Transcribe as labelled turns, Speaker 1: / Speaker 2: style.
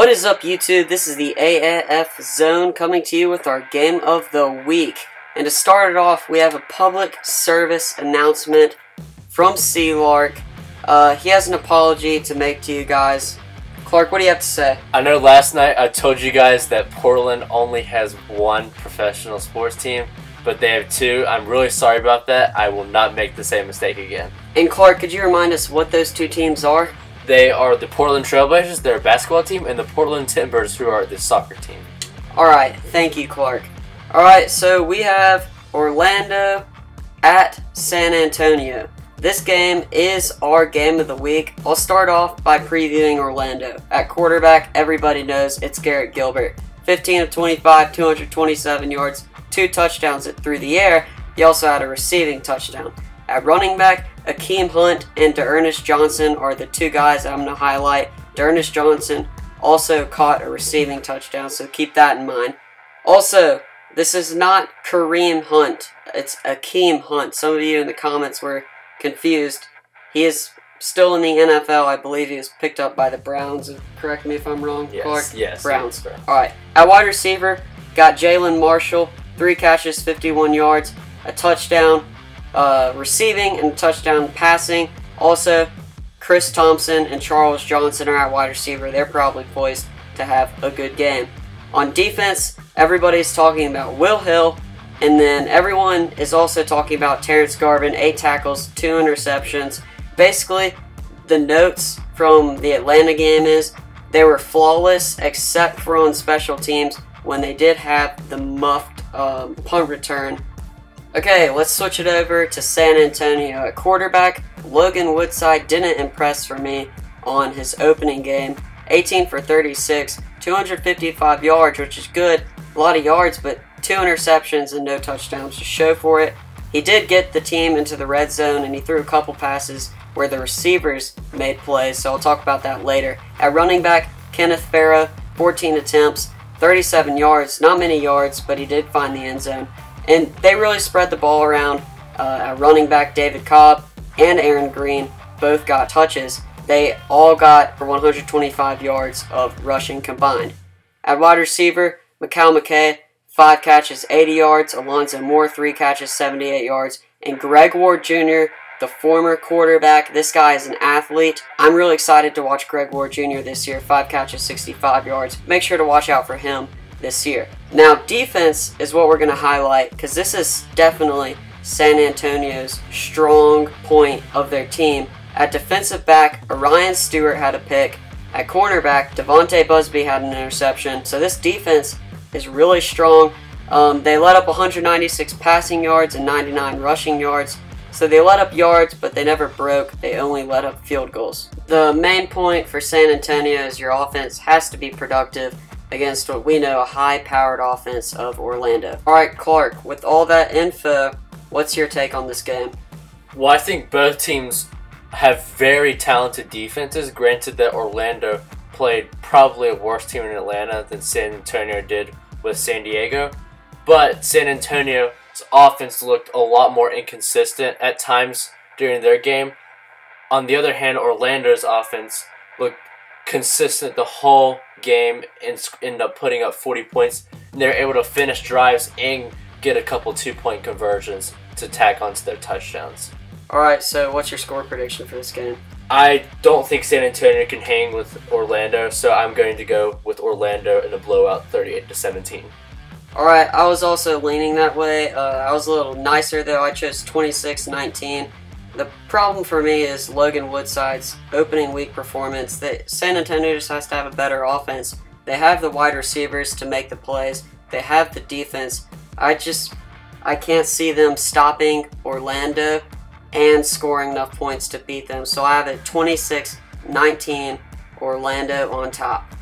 Speaker 1: What is up, YouTube? This is the AAF Zone coming to you with our Game of the Week. And to start it off, we have a public service announcement from Sealark. He has an apology to make to you guys. Clark, what do you have to say?
Speaker 2: I know last night I told you guys that Portland only has one professional sports team, but they have two. I'm really sorry about that. I will not make the same mistake again.
Speaker 1: And Clark, could you remind us what those two teams are?
Speaker 2: They are the Portland Trailblazers, they're a basketball team, and the Portland Timbers, who are the soccer team.
Speaker 1: Alright, thank you, Clark. Alright, so we have Orlando at San Antonio. This game is our game of the week. I'll start off by previewing Orlando. At quarterback, everybody knows it's Garrett Gilbert. 15 of 25, 227 yards, 2 touchdowns through the air. He also had a receiving touchdown. At running back, Akeem Hunt and D'Ernest Johnson are the two guys I'm going to highlight. D'Ernest Johnson also caught a receiving touchdown, so keep that in mind. Also, this is not Kareem Hunt. It's Akeem Hunt. Some of you in the comments were confused. He is still in the NFL. I believe he was picked up by the Browns. Correct me if I'm wrong, Clark?
Speaker 2: Yes.
Speaker 1: Browns. Alright. At wide receiver, got Jalen Marshall. 3 catches, 51 yards, a touchdown receiving, and a touchdown passing. Also, Chris Thompson and Charles Johnson are at wide receiver. They're probably poised to have a good game. On defense, everybody's talking about Will Hill, and then everyone is also talking about Terrence Garvin, 8 tackles, 2 interceptions. Basically, the notes from the Atlanta game is they were flawless except for on special teams when they did have the muffed punt return. Okay, let's switch it over to San Antonio. At quarterback, Logan Woodside didn't impress for me on his opening game. 18 for 36, 255 yards, which is good. A lot of yards, but 2 interceptions and no touchdowns to show for it. He did get the team into the red zone, and he threw a couple passes where the receivers made plays, so I'll talk about that later. At running back, Kenneth Farrow, 14 attempts, 37 yards. Not many yards, but he did find the end zone. And they really spread the ball around. At running back, David Cobb and Aaron Green both got touches. They all got for 125 yards of rushing combined. At wide receiver, Mikal McKay, 5 catches, 80 yards. Alonzo Moore, 3 catches, 78 yards. And Greg Ward Jr., the former quarterback. This guy is an athlete. I'm really excited to watch Greg Ward Jr. this year. 5 catches, 65 yards. Make sure to watch out for him this year. Now, defense is what we're going to highlight, because this is definitely San Antonio's strong point of their team. At defensive back, Orion Stewart had a pick. At cornerback, Devontae Busby had an interception. So this defense is really strong. They let up 196 passing yards and 99 rushing yards. So they let up yards, but they never broke. They only let up field goals. The main point for San Antonio is your offense has to be productive against what we know a high-powered offense of Orlando. Alright, Clark, with all that info, what's your take on this game?
Speaker 2: Well, I think both teams have very talented defenses. Granted that Orlando played probably a worse team in Atlanta than San Antonio did with San Diego. But San Antonio's offense looked a lot more inconsistent at times during their game. On the other hand, Orlando's offense looked consistent the whole game and ended up putting up 40 points. And they're able to finish drives and get a couple 2-point conversions to tack onto their touchdowns.
Speaker 1: Alright, so what's your score prediction for this game?
Speaker 2: I don't think San Antonio can hang with Orlando, so I'm going to go with Orlando in a blowout 38-17.
Speaker 1: Alright, I was also leaning that way. I was a little nicer though. I chose 26-19. The problem for me is Logan Woodside's opening week performance. San Antonio just has to have a better offense. They have the wide receivers to make the plays. They have the defense. I can't see them stopping Orlando and scoring enough points to beat them. So I have it 26-19, Orlando on top.